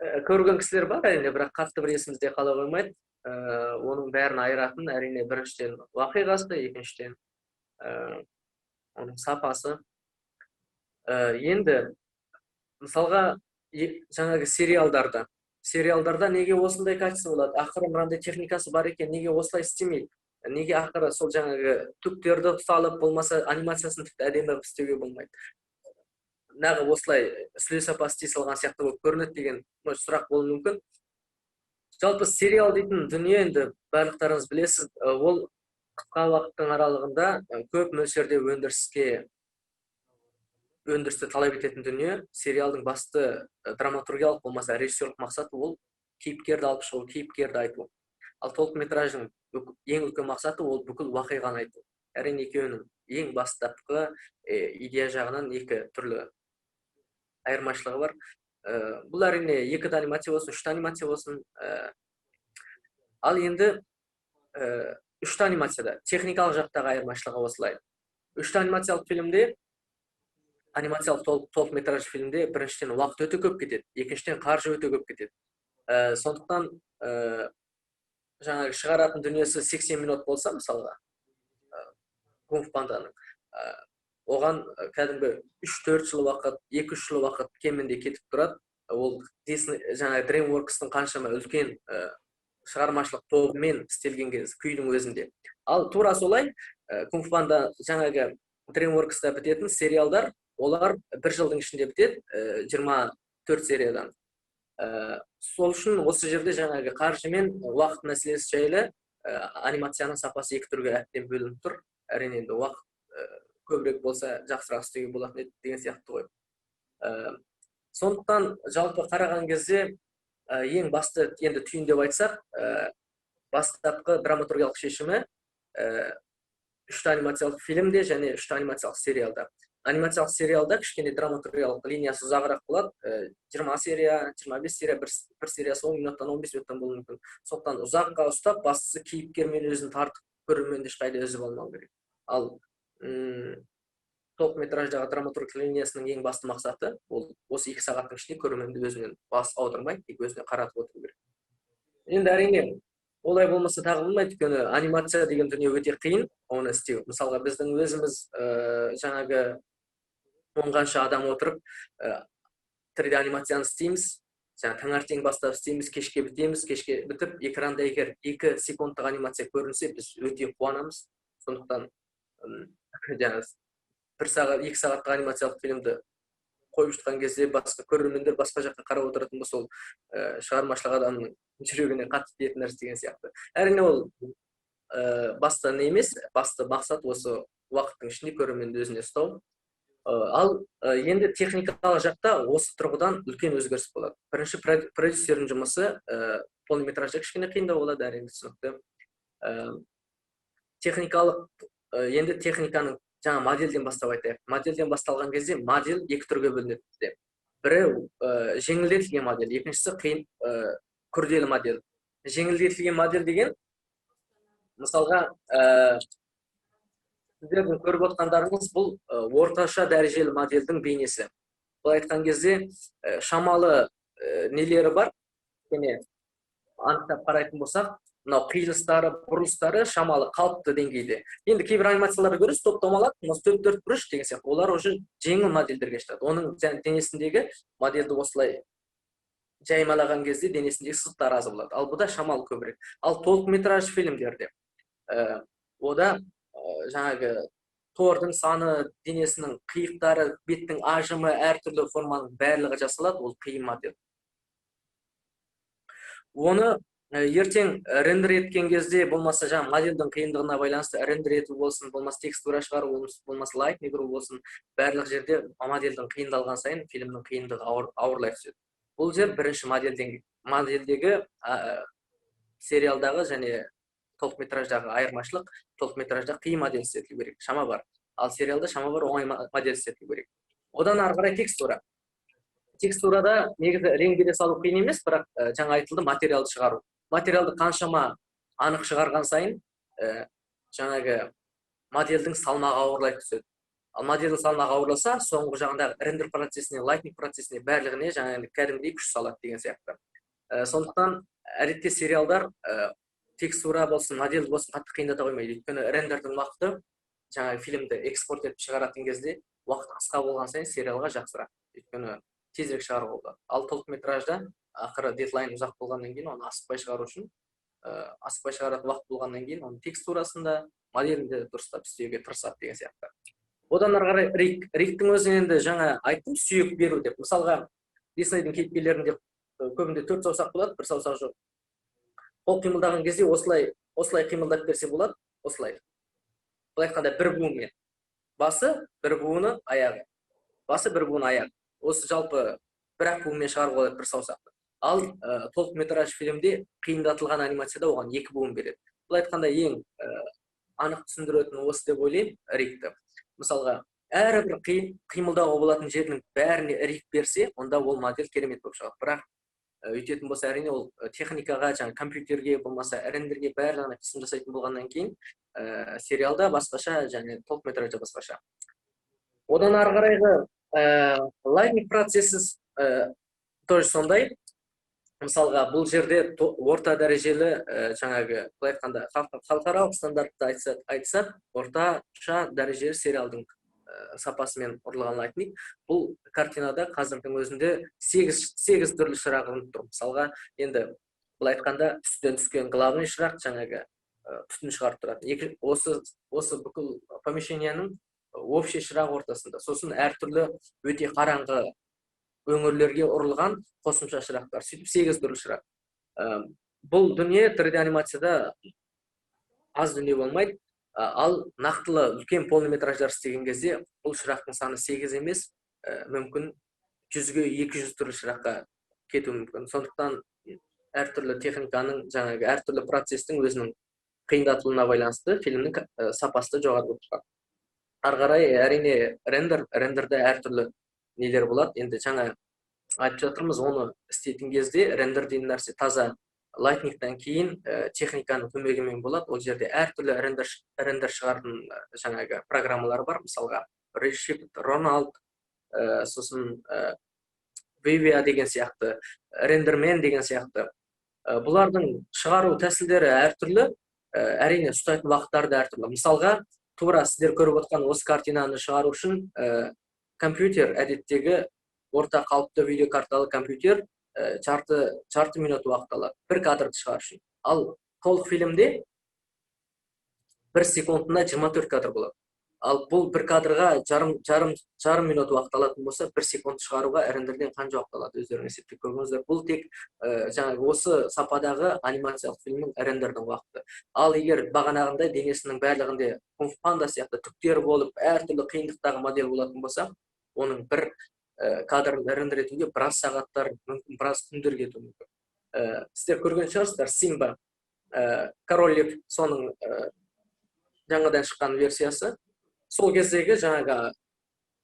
көрген кісілер бар, әрине, бірақ қатты бір есімізде қала қоймайды. Оның бәрін айыратын, әрине, біріншіден уақиғасы, екіншіден оның сапасы. Енді, мысалға, жаңағы сериалдарда неге осындай качество болады? Ақыры мынандай техникасы бар екен, неге осылай істемейді? Неге ақыры сол жаңағы түктерді салып, болмаса анимациясын тіпті әдемі істеуге болмайды? Нағы осылай сүле сапасы істей салған сияқты болып көрінеді деген сұрақ болуы мүмкін. Жалпы сериал дейтін дүние енді барлықтарыңыз білесіз, ол қысқа уақыттың аралығында көп мөлшерде өндірісті талап ететін дүние. Сериалдың басты драматургиялық болмаса режиссерлік мақсаты ол кейіпкерді алып шығу, кейіпкерді айту. Ал толықметраждың ең үлкен мақсаты ол бүкіл уақиғаны айту. Әрине екеуінің ең бастапқы идея жағынан екі түрлі айырмашылығы бар. Бұл әрине 2D анимация болсын, 3D анимация болсын. Ал енді 3D анимацияда техникалық жақтағы айырмашылығы осылай. 3D анимациялық фильмде, анимациялық толықметраж фильмде біріншіден уақыт өте көп кетеді, екіншіден қаржы өте көп кетеді. Сондықтан жаңағы шығаратын дүниесі 80 минут болса, мысалға, Кунг Фу Панданың, оған кәдімгі 3-4 жыл уақыт, 2-3 жыл уақыт кемінде кетіп тұрады. Ол жаңағы DreamWorks-тың қаншама үлкен шығармашылық тобымен істелген күйдің өзінде. Ал тура солай, Кунг Фу Панда жаңағы DreamWorks-та бітетін сериалдар, олар 1 жылдың ішінде бітеді, 24 сериядан. Сол үшін осы жерде жаңағы қаржы мен уақыт мәселесі жайлы анимацияның сапасы екі түрге әбден бөлініп тұр. Әрине енді уақыт көбірек болса жақсырақ істеуге болатын еді деген сияқты ғой. Сондықтан жалпы қараған кезде ең басты енді түйін деп айтсақ, бастапқы драматургиялық шешімі 3D анимациялық фильмде және 3D анимациялық сериалда. Анимациялық сериалда кішкене драматургиялық линиясы ұзағырақ болады. 20 серия, 25 серия, бір сериясы 10 минуттан 15 минуттан болуы мүмкін. Сондықтан ұзаққа ұстап, бастысы кейіпкермен өзін тартып көрерменді ешқайда үзіп алмау керек. Ал толықметраждағы драматургиялық линиясының ең басты мақсаты ол осы 2 сағаттың ішінде көрерменді өзінен бас аудырмай, тек өзіне қаратып отыру керек. Енді әрине олай болмаса тағы болмайды, өйткені анимация деген дүние өте қиын, оны істеу. Мысалға біздің өзіміз жаңағы онғанша адам отырып 3D анимацияны істейміз, таңертең бастап істейміз, кешке бітеміз, кешке бітіп экранда егер 2 секундтық анимация көрінсе, біз өте қуанамыз. Сондықтан 2 сағаттық анимациялық фильмді қойып жатқан кезде басқа көрермендер басқа жаққа қарап отыратын болса, ол шығармашылық адамның жүрегіне қатты тиетін нәрсе деген сияқты. Әрине ол басты не емес, басты мақсат осы уақыттың ішінде көрерменді өзіне ұстау. Ал енді техникалық жақта осы тұрғыдан үлкен өзгеріс болады. Бірінші продюсердің жұмысы полнометражда кішкене қиындау болады, әрине түсінікті. Енді техниканың жаңа модельден бастап айтайық. Модельден басталған кезде модель 2 түрге бөлінеді. Бірі жеңілдетілген модель, екіншісі қиын күрделі модель. Жеңілдетілген модель деген мысалға сіздердің көріп отқандарыңыз бұл орташа дәрежелі модельдің бейнесі. Бұл айтқан кезде шамалы нелері бар, анықтап қарайтын болсақ, мынау қиылыстары, бұрылыстары шамалы қалыпты деңгейде. Енді кейбір анимацияларды көресіз, топтамалар, 4 бұрыш деген сияқты, олар уже жеңіл модельдерге жатады. Оның денесіндегі модельді осылай жаймалаған кезде денесіндегі сызықтар аз болады. Ал бұда шамалы көбірек. Ал толықметраж фильмдерде ода жаңағы тордың саны, денесінің қиықтары, беттің ажымы, әртүрлі форманың барлығы жасалады, ол қиын модель. Оны ертең рендер еткен кезде, болмаса жаңа модельдің қиындығына байланысты рендер ету болсын, болмаса текстура шығару, болмаса лайтнинг ұру болсын, барлық жерде модельдің қиындалған сайын фильмнің қиындығы ауырлай түседі. Бұл жер бірінші модельдегі сериалдағы және толықметраждағы айырмашылық. Толықметражда қиын модель істетілу керек, шама бар. Ал сериалда шама бар, оңай модель істетілу керек. Одан ары қарай текстура. Текстурада негізі реңгеде салу қиын емес, бірақ жаңа айтылды материалды шығару. Материалды қаншама анық шығарған сайын жаңағы модельдің салмағы ауырлай түседі. Ал модельдің салмағы ауырласа, соңғы жағындағы рендер процесіне, лайтнинг процесіне, барлығына жаңағы кәдімгідей күш салады деген сияқты. Сондықтан әдетте сериалдар текстура болсын, модель болсын қатты қиындата қоймайды. Өйткені рендердің уақыты жаңағы фильмді экспорт етіп шығаратын кезде уақыт қысқа болған сайын сериалға жақсырақ. Өйткені тезірек шығаруға болады. Ал толықметражда ақыры дедлайн ұзақ болғаннан кейін, оны асықпай шығару үшін, асықпай шығаратын уақыт болғаннан кейін, оның текстурасында, моделінде дұрыстап істеуге тырысады деген сияқты. Одан ары қарай Риктің өзінен енді жаңа айттым, сүйек беру деп. Мысалға, Диснейдің кейіпкерлерінде көбінде 4 саусақ болады, 1 саусақ жоқ. қол қимылдаған кезде осылай қимылдап берсе болады, осылай. Былай айтқанда бір буынмен. Басы, бір буыны, аяғы. Басы, бір буыны, аяғы. Осы жалпы бір-ақ буынмен шығаруға болады бір саусақты. Ал толық метраж фильмде қиындатылған анимацияда оған екі буын береді. Былай айтқанда ең анық түсіндіретін осы деп ойлаймын ригті. Мысалға, әрбір қимылдауға болатын жердің бәріне риг берсе, онда ол модель керемет болып шығады. Бірақ өйтетін болса, әрине ол техникаға, жаңа компьютерге болмаса, рендерге барлығына қысым жасайтын болғаннан кейін сериалда басқаша, және толық метражда басқаша. Одан ары қарайғы лайтинг процесс тоже сондай. Мысалға, бұл жерде орта дәрежелі, жаңағы, былай айтқанда, халықаралық стандартты айтсақ, орташа дәрежелі сериалдың сапасымен ұрылған лайтинг. Бұл картинада қазірдің өзінде 8 түрлі шырақ тұр. Мысалға, енді былай айтқанда, үстіден түскен главный шырақ, жаңағы түтін шығарып тұрады. Осы бүкіл помещенияның общий шырақ ортасында. Сосын әртүрлі өте қараңғы өңірлерге ұрылған қосымша шырақтар. Сөйтіп 8 түрлі шырақ. Бұл дүние 3D анимацияда аз дүние болмайды. Ал нақтылы үлкен полнометраждар істеген кезде бұл шырақтың саны 8 емес, мүмкін 100-ге 200 түрлі шыраққа кетуі мүмкін. Сондықтан әртүрлі техниканың, жаңағы әртүрлі процестің өзінің қиындатылуына байланысты фильмнің сапасы жоғары болып шығады. Ары қарай әрине рендерде әртүрлі нелер болады. Енді жаңа айтып жатырмыз, оны істейтін кезде рендер деген нәрсе таза лайтингтан кейін техниканың көмегімен болады. Ол жерде әртүрлі рендер шығардың жаңағы программалар бар. Мысалға, Redshift, Ronald, сосын Vivia деген сияқты, Renderman деген сияқты. Бұлардың шығару тәсілдері әртүрлі, әрине ұстайтын уақыттары да әртүрлі. Мысалға, тура сіздер көріп отқан осы картинаны шығару үшін компьютер, әдеттегі орта қалыпты видеокарталы компьютер жарты минут уақыт алады бір кадрды шығару үшін. Ал толық фильмде 1 секундына 24 кадр болады. Ал бұл бір кадрға жарым минут уақыт алатын болса, 1 секунд шығаруға рендерден қанша уақыт алады, өздеріңіз есептеп көріңіздер. Бұл тек жаңағы осы сападағы анимациялық фильмнің рендердің уақыты. Ал егер бағанағындай денесінің барлығында кунг-фу панда сияқты түктер болып, әртүрлі қиындықтағы модель болатын болса, оның бір кадрын рендер етуге біраз сағаттар, мүмкін біраз күндер кетуі мүмкін. Сіздер көрген шығарсыздар, Симба, Король Лев, соның жаңадан шыққан версиясы. Сол кездегі жаңағы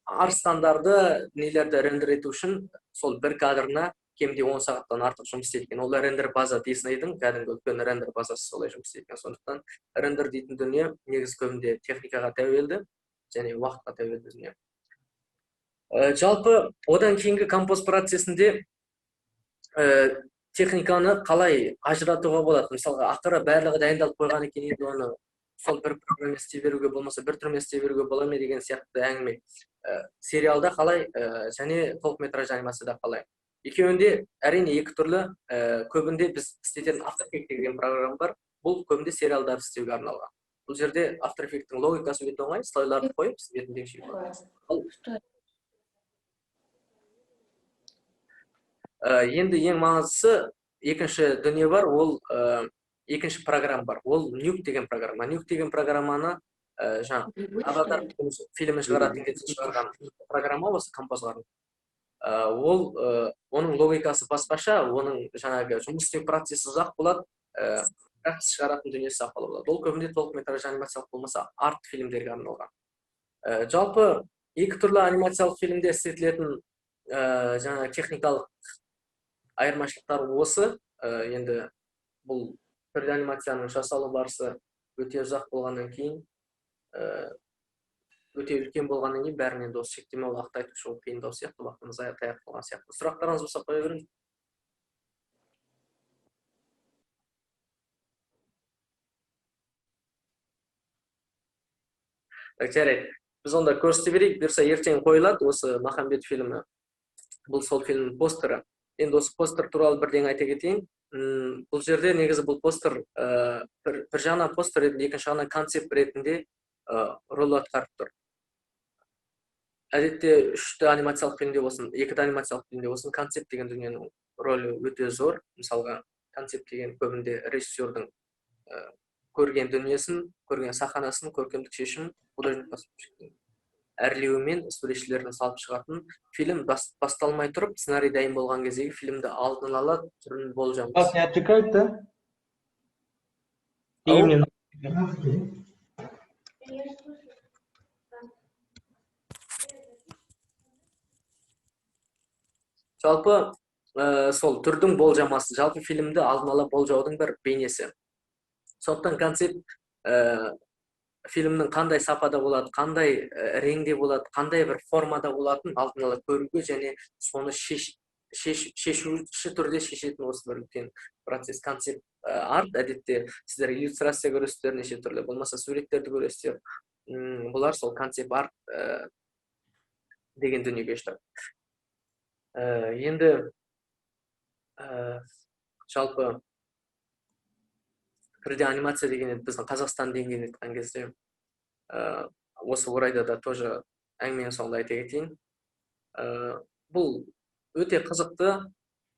арыстандарды нелерді рендер ету үшін сол бір кадрына кемде 10 сағаттан артық жұмыс істейді. Ол рендер база Диснейдің кәдімгі үлкен рендер базасы солай жұмыс істейді. Сондықтан рендер дейтін дүние негізі көбінде техникаға тәуелді және уақытқа тәуелді дүние. Жалпы одан кейінгі композ процесінде техниканы қалай ажыратуға болады? Мысалға, ақыры барлығы дайындалып қойған екен, енді оны сол бір түрмен істей беруге болмаса, бір түрмен істей беруге бола ма деген сияқты әңгіме. Сериалда қалай және толық метраж анимацияда қалай? Екеуінде әрине екі түрлі, көбінде біз істететін After Effects деген программа бар. Бұл көбінде сериалдарды істеуге арналған. Бұл жерде After Effects-тің логикасы өте оңай, слойларды қойып, бетіндегі шейін. Енді ең маңыздысы екінші дүние бар, ол екінші программа бар. Ол Nuke деген программа. Nuke деген программаны Аватар фильмін шығаратын кезде шығарған программа осы композға. Оның логикасы басқаша, оның жаңағы жұмыс істеу процесі ұзақ болады, бірақ шығаратын дүниесі сапалы болады. Ол көбінде толық метраж анимациялық болмаса, арт фильмдерге арналған. Жалпы екі түрлі анимациялық фильмде істетілетін жаңағы техникалық айырмашылықтар осы. Енді бұл 3D анимацияның жасалу барысы өте ұзақ болғаннан кейін, өте үлкен болғаннан кейін бәрінен де осы шектеме уақыт айту шығу қиындау сияқты, уақытымыз таяп қалған сияқты. Сұрақтарыңыз болса қоя беріңіз. Жарайды. Біз онда көрсете берейік, бұйырса ертең қойылады осы Махамбет фильмі. Бұл сол фильмнің постері. Енді осы постер туралы бірден айта кетейін. Бұл жерде негізі бұл постер бір жағынан постер ретінде, екінші жағынан концепт ретінде рөл атқарып тұр. Әдетте 3D анимациялық фильмде болсын, 2D анимациялық фильмде болсын, концепт деген дүниенің рөлі өте зор. Мысалға, концепт деген көбінде режиссердің көрген дүниесін, көрген саханасын, көркемдік шешім художник әрлеуімен суретшілердің салып шығатын фильм басталмай тұрып, сценарий дайын болған кездегі фильмді алдын ала түрін болжамыз. Вас не отвлекает, да? Ау. Или мне- Жалпы сол түрдің болжамасы, жалпы фильмді алдын ала болжаудың бір бейнесі. Сондықтан концепт фильмнің қандай сапада болады, қандай реңде болады, қандай бір формада болатын алдын ала көруге және соны шешуші түрде шешетін осы бір үлкен процесс. Концепт арт әдетте сіздер иллюстрация көресіздер, неше түрлі, болмаса суреттерді көресіздер. Бұлар сол концепт арт деген дүниеге жатады. Енді жалпы 3D анимация деген біздің Қазақстан деңгейінде айтқан кезде осы орайда да тоже әңгіменің соңында айта кетейін. Бұл өте қызықты,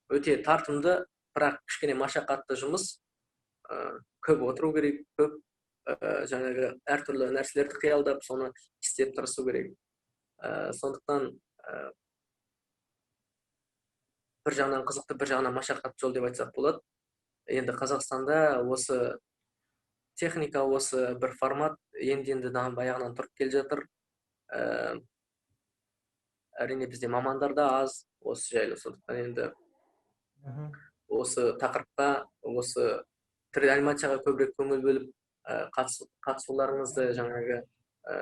өте тартымды, бірақ кішкене машақатты жұмыс. Көп отыру керек, көп жаңағы әртүрлі нәрселерді қиялдап, соны істеп тырысу керек. Сондықтан бір жағынан қызықты, бір жағынан машақатты жол деп айтсақ болады. Енді Қазақстанда осы техника, осы бір формат енді дамып аяғынан тұрып келе жатыр. Әрине бізде мамандар да аз осы жайлы. Сондықтан енді осы тақырыпқа, осы 3D анимацияға көбірек көңіл бөліп қатысуларыңызды, жаңағы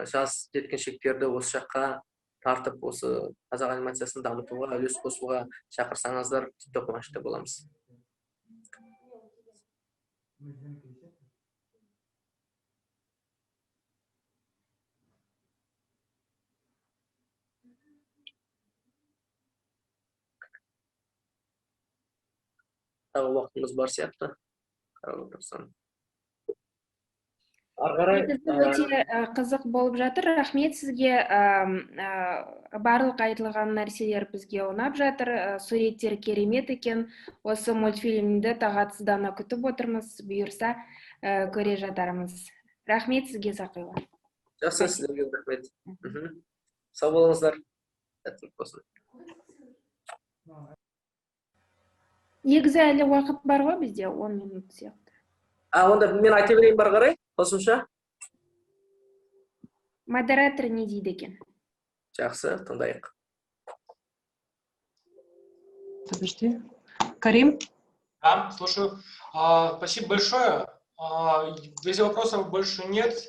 жас жеткіншектерді осы жаққа тартып, осы қазақ анимациясын дамытуға, үлес қосуға шақырсаңыздар, тіпті қуанышты боламыз. Тағы уақытымыз бар сияқты. Қарап отырсам. Ары қарай Өте қызық болып жатыр. Рахмет сізге. Барлық айтылған нәрселер бізге ұнап жатыр. Суреттер керемет екен. Осы мультфильмді тағатсыздана күтіп отырмыз. Бұйырса көре жатармыз. Рахмет сізге, Сақила. Жақсы, сіздерге рахмет. Сау болыңыздар. Сәттілік болсын. Негізі әлі уақыт бар ғой бізде, 10 минут сияқты. Онда мен айта берейін бар қарай, қосымша. Модератор не дейді екен? Жақсы, тыңдайық. Подожди. Карим? Да, слушаю. Спасибо большое. Если вопросов больше нет,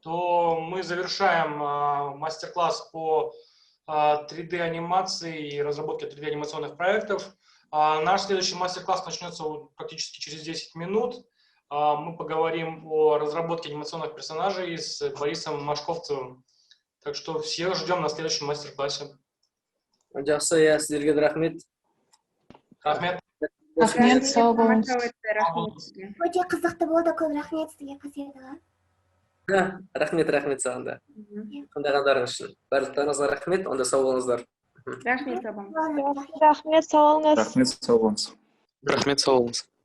то мы завершаем мастер-класс по 3D анимации и разработке 3D анимационных проектов. Наш следующий мастер-класс начнется практически через 10 минут. Мы поговорим о разработке анимационных персонажей с Борисом Машковцевым. Так что всех ждем на следующем мастер-классе. Жақсы, я сіздерге рахмет. Рахмет. Рахмет, сау болыңыз. Өте қызықты болды, көп рахмет сізге, Қасиет аға. Рахмет саған да. Тыңдағандарыңыз үшін. Барлықтарыңызға рахмет, онда сау болыңыздар. Рахмет, сау болыңыз. Рахмет, сау болыңыз. Рахмет, сау болыңыз. Рахмет, сау болыңыз.